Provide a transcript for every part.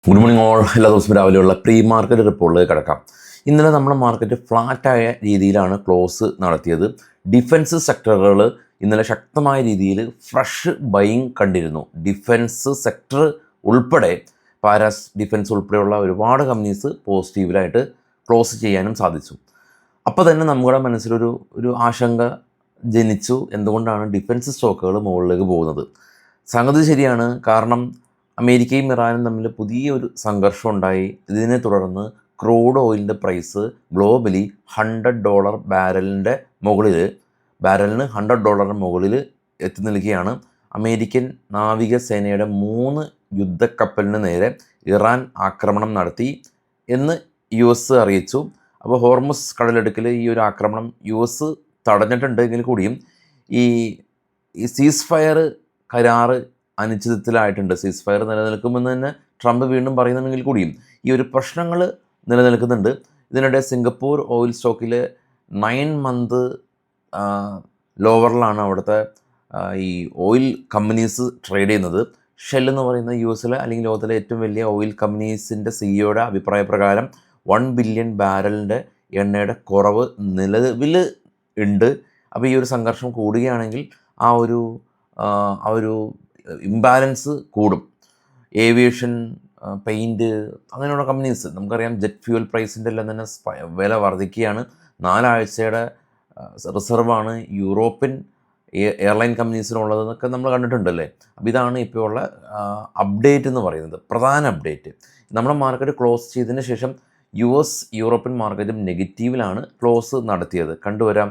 Good morning all. എല്ലാ ദിവസവും രാവിലെയുള്ള പ്രീ മാർക്കറ്റ് റിപ്പോർട്ടിലേക്ക് കിടക്കാം. ഇന്നലെ നമ്മുടെ മാർക്കറ്റ് ഫ്ലാറ്റായ രീതിയിലാണ് ക്ലോസ് നടത്തിയത്. ഡിഫൻസ് സെക്ടറുകൾ ഇന്നലെ ശക്തമായ രീതിയിൽ ഫ്രഷ് ബൈയിങ് കണ്ടിരുന്നു. ഡിഫൻസ് സെക്ടർ ഉൾപ്പെടെ പാരാസ് ഡിഫൻസ് ഉൾപ്പെടെയുള്ള ഒരുപാട് കമ്പനീസ് പോസിറ്റീവിലായിട്ട് ക്ലോസ് ചെയ്യാനും സാധിച്ചു. അപ്പോൾ തന്നെ നമ്മുടെ മനസ്സിലൊരു ആശങ്ക ജനിച്ചു. എന്തുകൊണ്ടാണ് ഡിഫൻസ് സ്റ്റോക്കുകൾ മുകളിലേക്ക് പോകുന്നത്? സംഗതി ശരിയാണ്. കാരണം അമേരിക്കയും ഇറാനും തമ്മിൽ പുതിയൊരു സംഘർഷം ഉണ്ടായി. ഇതിനെ തുടർന്ന് ക്രൂഡ് ഓയിലിൻ്റെ പ്രൈസ് ഗ്ലോബലി $100 ബാരലിന് $100 മുകളിൽ എത്തി നിൽക്കുകയാണ്. അമേരിക്കൻ നാവികസേനയുടെ 3 യുദ്ധക്കപ്പലിന് നേരെ ഇറാൻ ആക്രമണം നടത്തി എന്ന് US അറിയിച്ചു. അപ്പോൾ ഹോർമുസ് കടലിടുക്കിൽ ഈ ഒരു ആക്രമണം US തടഞ്ഞിട്ടുണ്ടെങ്കിൽ കൂടിയും ഈ സീസ് ഫയർ കരാറ് അനിശ്ചിതത്തിലായിട്ടുണ്ട്. സീസ് ഫയർ നിലനിൽക്കുമെന്ന് തന്നെ ട്രംപ് വീണ്ടും പറയുന്നുണ്ടെങ്കിൽ കൂടിയും ഈ ഒരു പ്രശ്നങ്ങൾ നിലനിൽക്കുന്നുണ്ട്. ഇതിനിടെ സിംഗപ്പൂർ ഓയിൽ സ്റ്റോക്കിൽ 9 മന്ത് ലോവറിലാണ് അവിടുത്തെ ഈ ഓയിൽ കമ്പനീസ് ട്രേഡ് ചെയ്യുന്നത്. ഷെൽ എന്ന് പറയുന്ന US അല്ലെങ്കിൽ ലോകത്തിലെ ഏറ്റവും വലിയ ഓയിൽ കമ്പനീസിൻ്റെ CEOയുടെ അഭിപ്രായ പ്രകാരം 1 ബില്യൺ ബാരലിൻ്റെ എണ്ണയുടെ കുറവ് നിലവിൽ ഉണ്ട്. അപ്പോൾ ഈ ഒരു സംഘർഷം കൂടുകയാണെങ്കിൽ ആ ഒരു ഇംബാലൻസ് കൂടും. ഏവിയേഷൻ, പെയിൻറ്റ് അങ്ങനെയുള്ള കമ്പനീസ് നമുക്കറിയാം. ജെറ്റ് ഫ്യൂവൽ പ്രൈസിൻ്റെ എല്ലാം തന്നെ വില വർദ്ധിക്കുകയാണ്. 4 ആഴ്ചയുടെ റിസർവാണ് യൂറോപ്യൻ എയർലൈൻ കമ്പനീസിനുള്ളതെന്നൊക്കെ നമ്മൾ കണ്ടിട്ടുണ്ടല്ലേ. അപ്പോൾ ഇതാണ് ഇപ്പോൾ ഉള്ള അപ്ഡേറ്റ് എന്ന് പറയുന്നത്, പ്രധാന അപ്ഡേറ്റ്. നമ്മുടെ മാർക്കറ്റ് ക്ലോസ് ചെയ്തതിന് ശേഷം US യൂറോപ്യൻ മാർക്കറ്റും നെഗറ്റീവിലാണ് ക്ലോസ് നടത്തിയത്. കണ്ടുവരാം.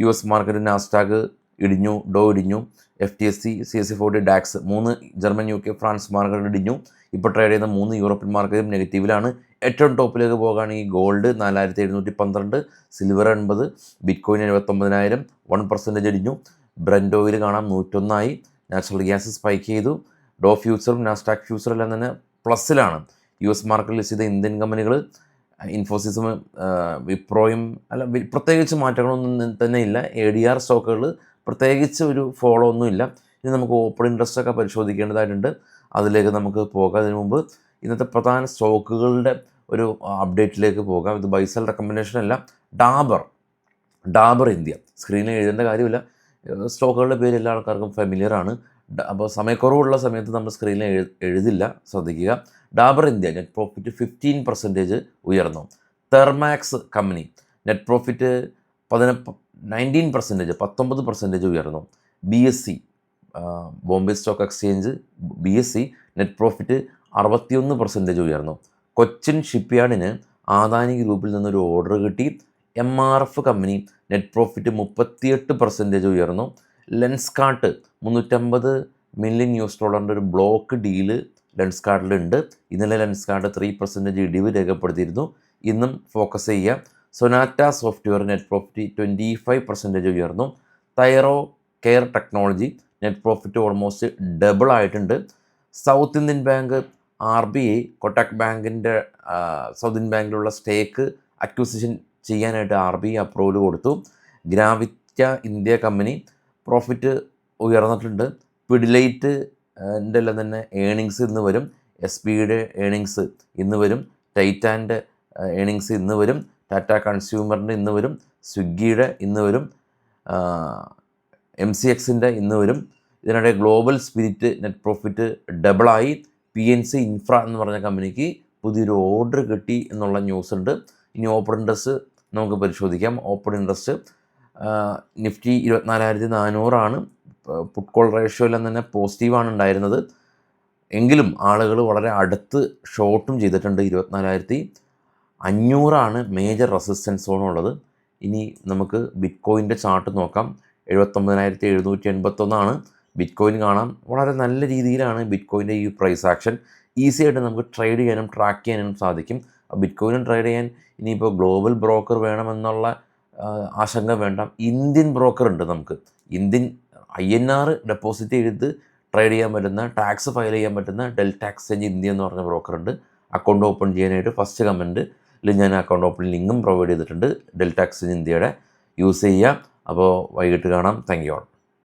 US മാർക്കറ്റ് നാസ്ഡാക്ക് ഇടിഞ്ഞു, ഡോ ഇടിഞ്ഞു, FTSE, CAC 40, DAX 3 German, UK, France market ഇടിഞ്ഞു. ഇപ്പോൾ ട്രേഡ് ചെയ്യുന്ന 3 യൂറോപ്യൻ മാർക്കറ്റും നെഗറ്റീവിലാണ്. ഏറ്റവും ടോപ്പിലേക്ക് പോകുകയാണെങ്കിൽ ഗോൾഡ് 4712, സിൽവർ 80, ബിറ്റ്കോയിൻ 79,000, 1% ഇടിഞ്ഞു. ബ്രന്റ് ഓയിൽ കാണാം 101 നാച്ചുറൽ ഗ്യാസ് സ്പൈക്ക് ചെയ്തു. ഡോ ഫ്യൂച്ചറും നാസ്ഡാക്ക് ഫ്യൂച്ചറും എല്ലാം തന്നെ പ്ലസ്സിലാണ്. US മാർക്കറ്റിൽ ലിസ്റ്റ് ചെയ്ത ഇന്ത്യൻ കമ്പനികൾ ഇൻഫോസിസും വിപ്രോയും പ്രത്യേകിച്ച് മാറ്റങ്ങളൊന്നും തന്നെ ഇല്ല. ADR സ്റ്റോക്കുകൾ പ്രത്യേകിച്ച് ഒരു ഫോളോ ഒന്നുമില്ല. ഇനി നമുക്ക് ഓപ്പൺ ഇൻട്രസ്റ്റ് ഒക്കെ പരിശോധിക്കേണ്ടതായിട്ടുണ്ട്. അതിലേക്ക് നമുക്ക് പോകാം. അതിനു മുമ്പ് ഇന്നത്തെ പ്രധാന സ്റ്റോക്കുകളുടെ ഒരു അപ്ഡേറ്റിലേക്ക് പോകാം. ഇത് ബൈസൽ റെക്കമെൻഡേഷൻ അല്ല. ഡാബർ ഇന്ത്യ സ്ക്രീനിൽ എഴുതേണ്ട കാര്യമില്ല. സ്റ്റോക്കുകളുടെ പേര് എല്ലാ ആൾക്കാർക്കും ഫെമിലിയറാണ്. അപ്പോൾ സമയക്കുറവുള്ള സമയത്ത് നമ്മൾ സ്ക്രീനിൽ എഴുതില്ല, ശ്രദ്ധിക്കുക. ഡാബർ ഇന്ത്യ നെറ്റ് പ്രോഫിറ്റ് 15% ഉയർന്നു. തെർമാക്സ് കമ്പനി നെറ്റ് പ്രോഫിറ്റ് 19% ഉയർന്നു. BSE Bombay stock exchange BSE net profit 61% ഉയർന്നു. കൊച്ചിൻ ഷിപ്പ്യാർഡിന് ആദാനി ഗ്രൂപ്പിൽ നിന്നൊരു ഓർഡർ കിട്ടി. MRF കമ്പനി നെറ്റ് പ്രോഫിറ്റ് 38% ഉയർന്നു. ലെൻസ്കാർട്ട് $350 മില്യൺ ഒരു ബ്ലോക്ക് ഡീല് ലെൻസ്കാർട്ടിലുണ്ട്. ഇന്നലെ ലെൻസ്കാർട്ട് 3% ഇടിവ് രേഖപ്പെടുത്തിയിരുന്നു. ഇന്നും ഫോക്കസ് ചെയ്യുക. സൊനാറ്റ സോഫ്റ്റ്വെയർ നെറ്റ് പ്രോഫിറ്റ് 25% ഉയർന്നു. Thyrocare technology net profit almost double ആയിട്ടുണ്ട്. South Indian Bank RBI Kotak ബാങ്കിൻ്റെ സൗത്ത് ഇന്ത്യൻ ബാങ്കിലുള്ള സ്റ്റേക്ക് അക്വിസിഷൻ ചെയ്യാനായിട്ട് RBI അപ്രൂവൽ കൊടുത്തു. ഗ്രാവിറ്റ ഇന്ത്യ കമ്പനി പ്രോഫിറ്റ് ഉയർന്നിട്ടുണ്ട്. പിഡിലൈറ്റ് എല്ലാം തന്നെ ഏണിങ്സ് ഇന്ന് വരും. SBIയുടെ ഏണിങ്സ് ഇന്ന് വരും. ടൈറ്റാൻ്റെ ഏണിങ്സ് ഇന്ന് വരും. ടാറ്റ കൺസ്യൂമറിൻ്റെ ഇന്ന് വരും. സ്വിഗ്ഗിയുടെ ഇന്ന് വരും. MCXൻ്റെ ഇന്ന് വരും. ഇതിനിടെ ഗ്ലോബൽ സ്പിരിറ്റ് നെറ്റ് പ്രോഫിറ്റ് ഡബിളായി. PNC ഇൻഫ്ര എന്ന് പറഞ്ഞ കമ്പനിക്ക് പുതിയൊരു ഓർഡർ കിട്ടി എന്നുള്ള ന്യൂസ് ഉണ്ട്. ഇനി ഓപ്പൺ ഇൻട്രസ്റ്റ് നമുക്ക് പരിശോധിക്കാം. Open interest Nifty 24,400 puttu call ratio എല്ലാം തന്നെ പോസിറ്റീവാണ് ഉണ്ടായിരുന്നത്. എങ്കിലും ആളുകൾ വളരെ അടുത്ത് ഷോർട്ടും ചെയ്തിട്ടുണ്ട്. 24,500 മേജർ റെസിസ്റ്റൻസ് സോണുള്ളത്. ഇനി നമുക്ക് ബിറ്റ്കോയിൻ്റെ ചാർട്ട് നോക്കാം. 79,781 ബിറ്റ്കോയിൻ കാണാം. വളരെ നല്ല രീതിയിലാണ് ബിറ്റ്കോയിൻ്റെ ഈ പ്രൈസ് ആക്ഷൻ. ഈസി ആയിട്ട് നമുക്ക് ട്രേഡ് ചെയ്യാനും ട്രാക്ക് ചെയ്യാനും സാധിക്കും. ബിറ്റ്കോയിനും ട്രേഡ് ചെയ്യാൻ ഇനിയിപ്പോൾ ഗ്ലോബൽ ബ്രോക്കർ വേണമെന്നുള്ള ആശങ്ക വേണ്ട. ഇന്ത്യൻ ബ്രോക്കർ ഉണ്ട്. നമുക്ക് ഇന്ത്യൻ INR ഡെപ്പോസിറ്റ് ചെയ്ത് ട്രേഡ് ചെയ്യാൻ പറ്റുന്ന, ടാക്സ് ഫയൽ ചെയ്യാൻ പറ്റുന്ന ഡെൽറ്റ എക്സ്ചേഞ്ച് ഇന്ത്യ എന്ന് പറഞ്ഞ ബ്രോക്കറുണ്ട്. അക്കൗണ്ട് ഓപ്പൺ ചെയ്യാനായിട്ട് ഫസ്റ്റ് കമൻറ്റിൽ ഞാൻ അക്കൗണ്ട് ഓപ്പൺ ലിങ്കും പ്രൊവൈഡ് ചെയ്തിട്ടുണ്ട്. ഡെൽറ്റ എക്സ്ചേഞ്ച് ഇന്ത്യയുടെ യൂസ് ചെയ്യുക. അപ്പോൾ വൈകിട്ട് കാണാം. Thank you all.